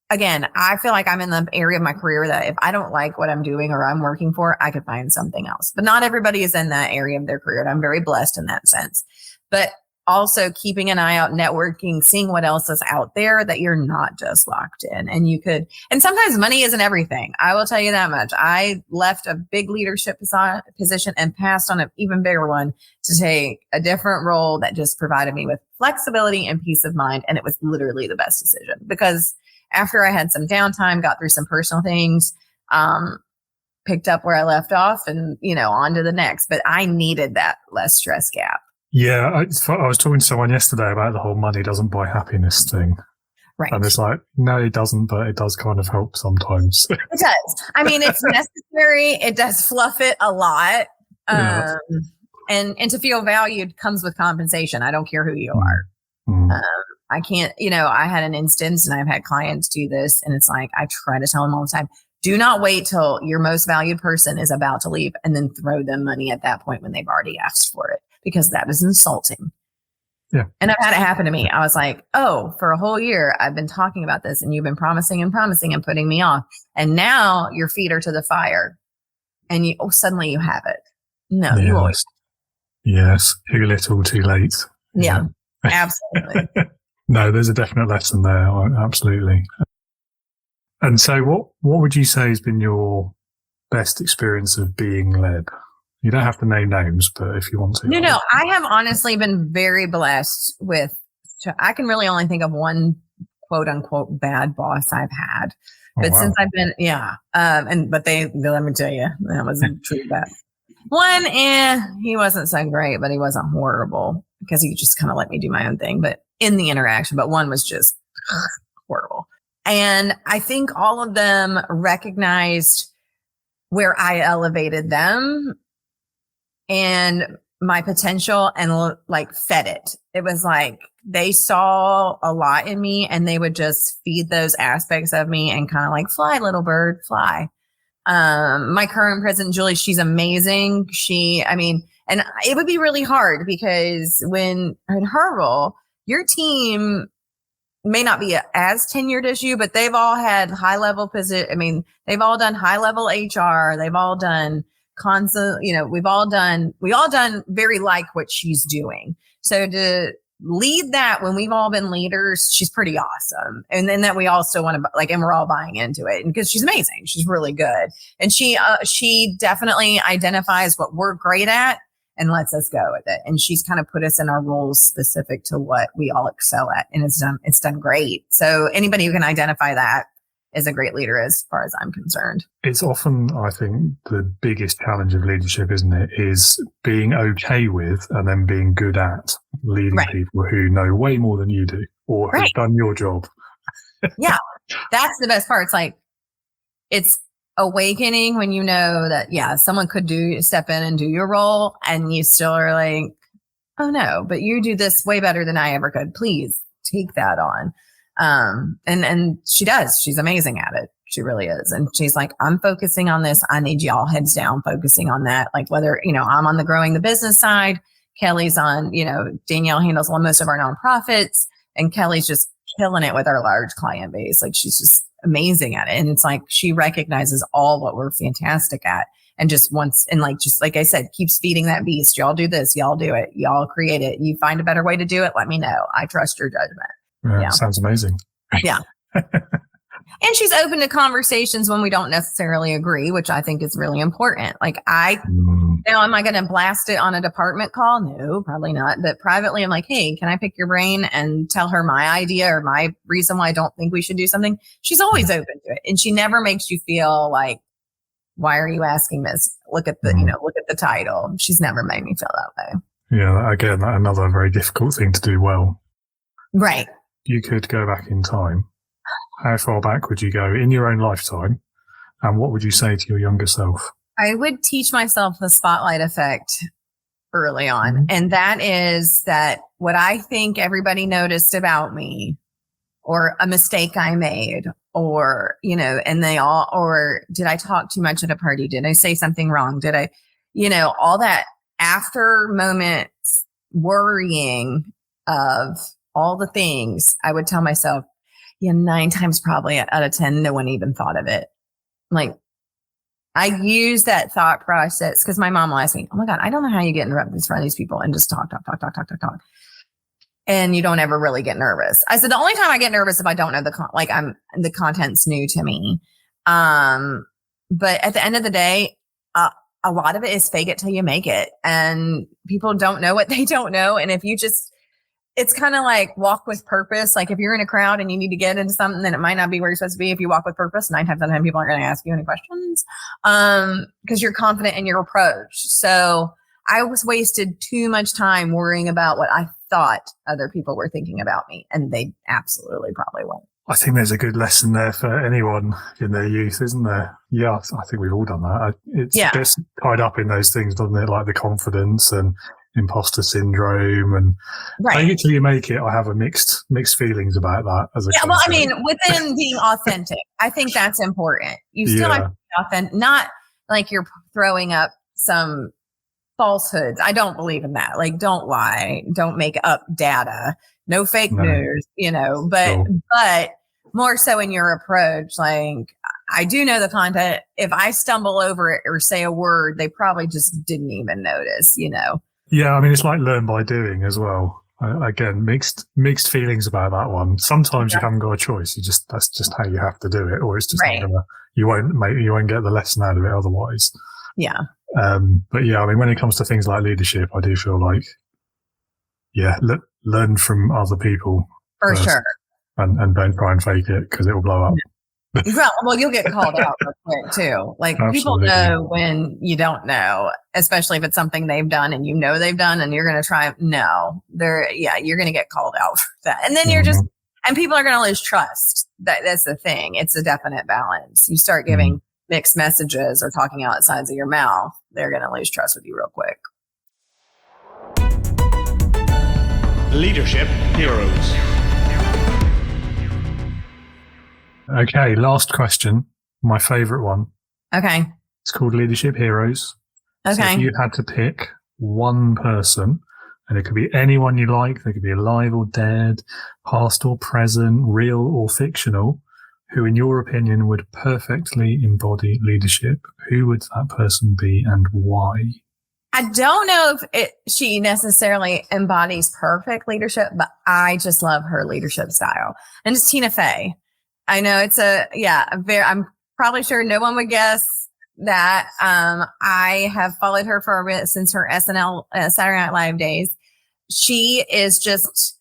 again, I feel like I'm in the area of my career that if I don't like what I'm doing or I'm working for, I could find something else. But not everybody is in that area of their career. And I'm very blessed in that sense. But also keeping an eye out, networking, seeing what else is out there, that you're not just locked in. And sometimes money isn't everything. I will tell you that much. I left a big leadership position and passed on an even bigger one to take a different role that just provided me with flexibility and peace of mind. And it was literally the best decision, because after I had some downtime, got through some personal things, picked up where I left off and, on to the next. But I needed that less stress gap. Yeah, I was talking to someone yesterday about the whole money doesn't buy happiness thing. Right. And it's like, no, it doesn't, but it does kind of help sometimes. It does. I mean, it's necessary. It does fluff it a lot. And to feel valued comes with compensation. I don't care who you are. I can't, I had an instance, and I've had clients do this, and it's like, I try to tell them all the time, do not wait till your most valued person is about to leave and then throw them money at that point when they've already asked for it, because that is insulting. Yeah. And I've had it happen to me. I was like, oh, for a whole year, I've been talking about this and you've been promising and putting me off. And now your feet are to the fire and suddenly you have it. No, you always. Yes. Too little, too late. Yeah, absolutely. No, there's a definite lesson there. Absolutely. And so what would you say has been your best experience of being led? You don't have to name names, but if you want to. No, I have honestly been very blessed with, I can really only think of one quote unquote bad boss I've had. But since I've been, but let me tell you, that wasn't true bad. One, he wasn't so great, but he wasn't horrible because he just kind of let me do my own thing, but in the interaction, but one was just horrible. And I think all of them recognized where I elevated them and my potential and like fed it. It was like they saw a lot in me and they would just feed those aspects of me and kind of like, fly, little bird, fly. My current president, Julie, she's amazing. And it would be really hard because when in her role, your team may not be as tenured as you, but they've all had high level position. They've all done high level HR. They've all done we all done very like what she's doing. So to lead that when we've all been leaders, she's pretty awesome. And then that we all still want to and we're all buying into it because she's amazing. She's really good. And she definitely identifies what we're great at and lets us go with it. And she's kind of put us in our roles specific to what we all excel at. And it's done great. So anybody who can identify that is a great leader as far as I'm concerned. It's often, I think, the biggest challenge of leadership, isn't it? Is being okay with and then being good at leading people who know way more than you do or have done your job. Yeah, that's the best part. It's like, it's awakening when you know that, someone could step in and do your role and you still are like, oh no, but you do this way better than I ever could. Please take that on. And she does. She's amazing at it. She really is. And she's like, I'm focusing on this. I need y'all heads down focusing on that. Like whether, I'm on the growing the business side, Kelly's on, Danielle handles most of our nonprofits and Kelly's just killing it with our large client base. Like she's just amazing at it. And it's like, she recognizes all what we're fantastic at and just wants, and just like I said, keeps feeding that beast. Y'all do this. Y'all do it. Y'all create it. You find a better way to do it. Let me know. I trust your judgment. Yeah. Sounds amazing. Yeah. And she's open to conversations when we don't necessarily agree, which I think is really important. Like now, am I going to blast it on a department call? No, probably not. But privately, I'm like, hey, can I pick your brain and tell her my idea or my reason why I don't think we should do something? She's always open to it. And she never makes you feel like, why are you asking this? Look at the, look at the title. She's never made me feel that way. Yeah. Again, another very difficult thing to do well. Right. You could go back in time. How far back would you go in your own lifetime? And what would you say to your younger self? I would teach myself the spotlight effect early on. Mm-hmm. And that is that what I think everybody noticed about me or a mistake I made or, and they all, or did I talk too much at a party? Did I say something wrong? Did I, all that after moments worrying of all the things, I would tell myself, 9 times probably out of 10, no one even thought of it. Like I use that thought process because my mom will ask me, oh my God, I don't know how you get in front of these people and just talk. And you don't ever really get nervous. I said, the only time I get nervous if I don't know the content's new to me. But at the end of the day, a lot of it is fake it till you make it. And people don't know what they don't know. And if you it's kind of like walk with purpose. Like if you're in a crowd and you need to get into something, then it might not be where you're supposed to be. If you walk with purpose, 9 times out of 10, people aren't going to ask you any questions because you're confident in your approach. So I was wasted too much time worrying about what I thought other people were thinking about me. And they absolutely probably won't. I think there's a good lesson there for anyone in their youth, isn't there? Yeah, I think we've all done that. It gets tied up in those things, doesn't it? Like the confidence and imposter syndrome and make it till you make it. I have a mixed feelings about that as a within being authentic, I think that's important. You still have to be authentic, not like you're throwing up some falsehoods. I don't believe in that. Like, don't lie, don't make up data, no fake news, but more so in your approach. Like, I do know the content. If I stumble over it or say a word, they probably just didn't even notice, Yeah, it's like learn by doing as well. Again, mixed feelings about that one. Sometimes you haven't got a choice. That's just how you have to do it, or it's just not gonna. You won't get the lesson out of it otherwise. Yeah. But when it comes to things like leadership, I do feel like, learn from other people for sure, and don't try and fake it because it will blow up. Well, you'll get called out real quick too. Like people know when you don't know, especially if it's something they've done and they've done, and you're going to try. No, you're going to get called out for that, and then you're just, and people are going to lose trust. That's the thing. It's a definite balance. You start giving mixed messages or talking outside of your mouth, they're going to lose trust with you real quick. Leadership Heroes. Okay, last question. My favorite one. Okay. It's called Leadership Heroes. So Okay. if you had to pick one person, and it could be anyone you like, they could be alive or dead, past or present, real or fictional, who in your opinion would perfectly embody leadership, who would that person be and why? I don't know if she necessarily embodies perfect leadership, but I just love her leadership style. And it's Tina Fey. I know it's I'm probably sure no one would guess that. I have followed her for a bit since her SNL Saturday Night Live days. She is just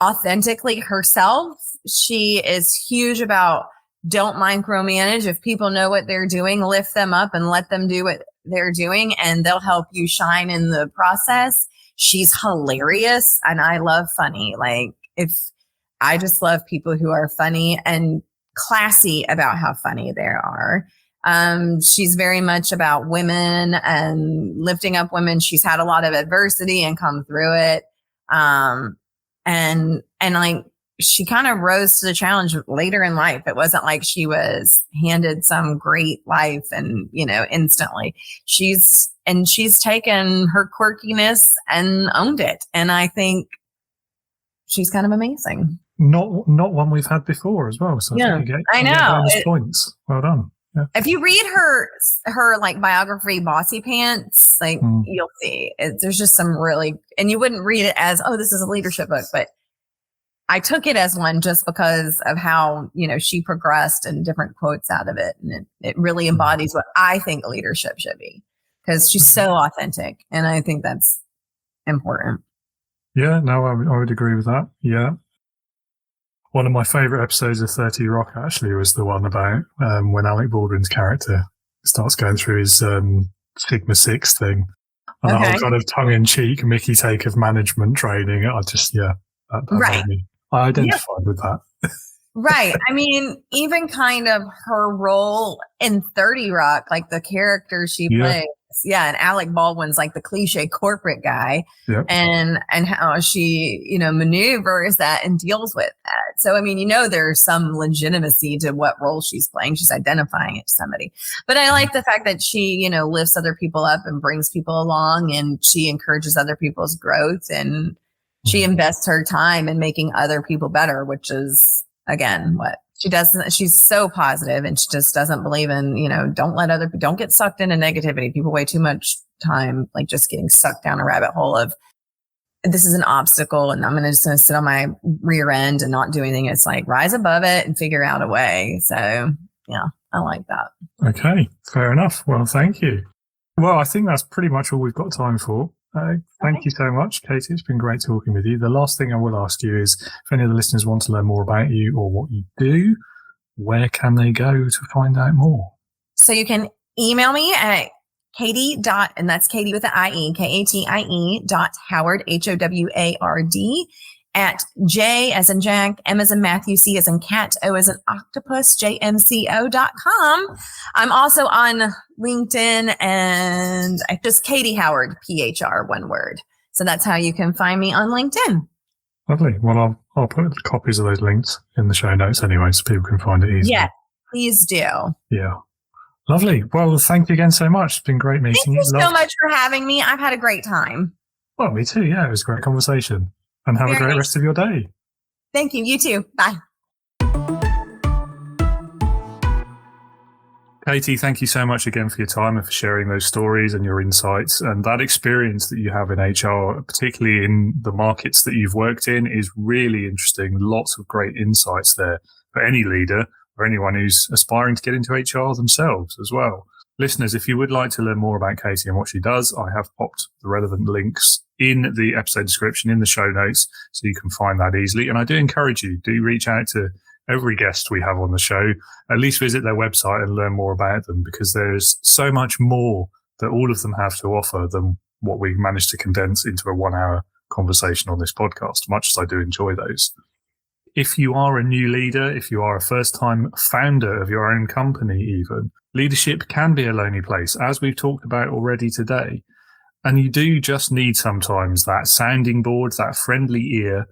authentically herself. She is huge about don't micromanage. If people know what they're doing, lift them up and let them do what they're doing, and they'll help you shine in the process. She's hilarious, and I love funny. I just love people who are funny and classy about how funny they are. She's very much about women and lifting up women. She's had a lot of adversity and come through it. And she kind of rose to the challenge later in life. It wasn't like she was handed some great life and, instantly. She's taken her quirkiness and owned it. And I think she's kind of amazing. Not one we've had before as well. So yeah, I know. Bonus points. Well done. Yeah. If you read her biography, Bossy Pants, you'll see there's just some really, and you wouldn't read it as, oh, this is a leadership book, but I took it as one just because of how, she progressed and different quotes out of it. And it really embodies what I think leadership should be, because she's so authentic. And I think that's important. Yeah, no, I would agree with that. Yeah. One of my favorite episodes of 30 Rock actually was the one about when Alec Baldwin's character starts going through his Sigma 6 thing. And that whole kind of tongue-in-cheek Mickey take of management training. That right. I identified with that. Right. I mean, even kind of her role in 30 Rock, like the character she plays. Yeah. And Alec Baldwin's like the cliche corporate guy. Yep. And how she, maneuvers that and deals with that. So, I mean, there's some legitimacy to what role she's playing. She's identifying it to somebody. But I like the fact that she, lifts other people up and brings people along, and she encourages other people's growth, and she invests her time in making other people better, which is, again, what she does. She's so positive, and she just doesn't believe in, don't get sucked into negativity. People waste too much time, just getting sucked down a rabbit hole of, this is an obstacle and I'm going to just sit on my rear end and not do anything. It's rise above it and figure out a way. So yeah, I like that. Okay. Fair enough. Well, thank you. Well, I think that's pretty much all we've got time for. Thank you so much, Katie. It's been great talking with you. The last thing I will ask you is, if any of the listeners want to learn more about you or what you do, where can they go to find out more? So you can email me at Katie. And that's Katie with the IE, KATIE.Howard, HOWARD, at J as in Jack, M as in Matthew, C as in cat, O as in octopus, JMCO.com. I'm also on LinkedIn, and I just Katie Howard, PHR, one word. So that's how you can find me on LinkedIn. Lovely. Well, I'll put copies of those links in the show notes anyway, so people can find it easily. Yeah, please do. Yeah. Lovely. Well, thank you again so much. It's been great meeting you. Thank you so much for having me. I've had a great time. Well, me too. Yeah, it was a great conversation. And have a great rest of your day. Thank you. You too. Bye. Katie, thank you so much again for your time and for sharing those stories and your insights. And that experience that you have in HR, particularly in the markets that you've worked in, is really interesting. Lots of great insights there for any leader or anyone who's aspiring to get into HR themselves as well. Listeners, if you would like to learn more about Katie and what she does, I have popped the relevant links in the episode description, in the show notes, so you can find that easily. And I do encourage you, do reach out to every guest we have on the show, at least visit their website and learn more about them, because there's so much more that all of them have to offer than what we managed to condense into a 1-hour conversation on this podcast, much as I do enjoy those. If you are a new leader, if you are a first-time founder of your own company even, leadership can be a lonely place, as we've talked about already today. And you do just need sometimes that sounding board, that friendly ear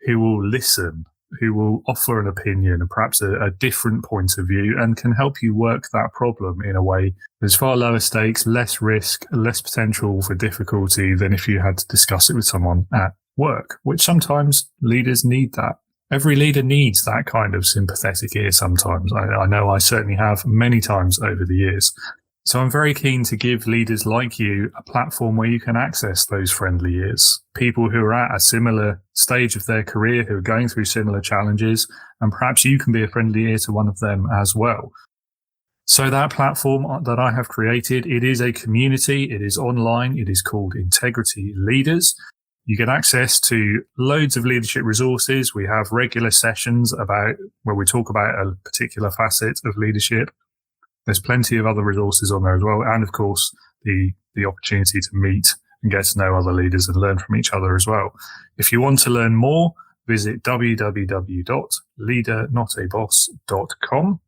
who will listen, who will offer an opinion and perhaps a different point of view and can help you work that problem in a way that's far lower stakes, less risk, less potential for difficulty than if you had to discuss it with someone at work, which sometimes leaders need that. Every leader needs that kind of sympathetic ear sometimes. I know I certainly have many times over the years. So I'm very keen to give leaders like you a platform where you can access those friendly ears, people who are at a similar stage of their career, who are going through similar challenges, and perhaps you can be a friendly ear to one of them as well. So that platform that I have created, it is a community, it is online, it is called Integrity Leaders. You get access to loads of leadership resources. We have regular sessions where we talk about a particular facet of leadership. There's plenty of other resources on there as well. And of course, the opportunity to meet and get to know other leaders and learn from each other as well. If you want to learn more, visit www.leadernotaboss.com.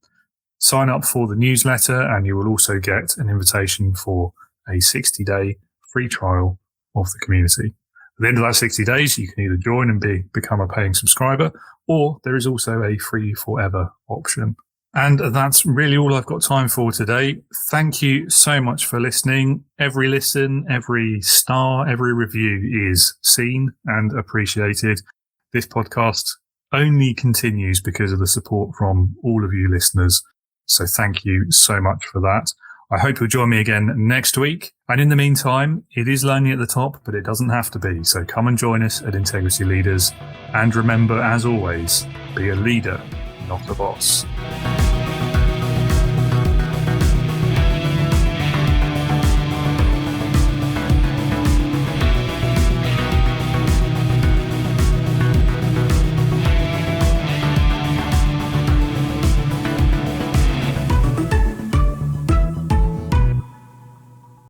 Sign up for the newsletter and you will also get an invitation for a 60-day free trial of the community. At the end of that 60 days, you can either join and become a paying subscriber, or there is also a free forever option. And that's really all I've got time for today. Thank you so much for listening. Every listen, every star, every review is seen and appreciated. This podcast only continues because of the support from all of you listeners. So thank you so much for that. I hope you'll join me again next week. And in the meantime, it is lonely at the top, but it doesn't have to be. So come and join us at Integrity Leaders. And remember, as always, be a leader, not a boss.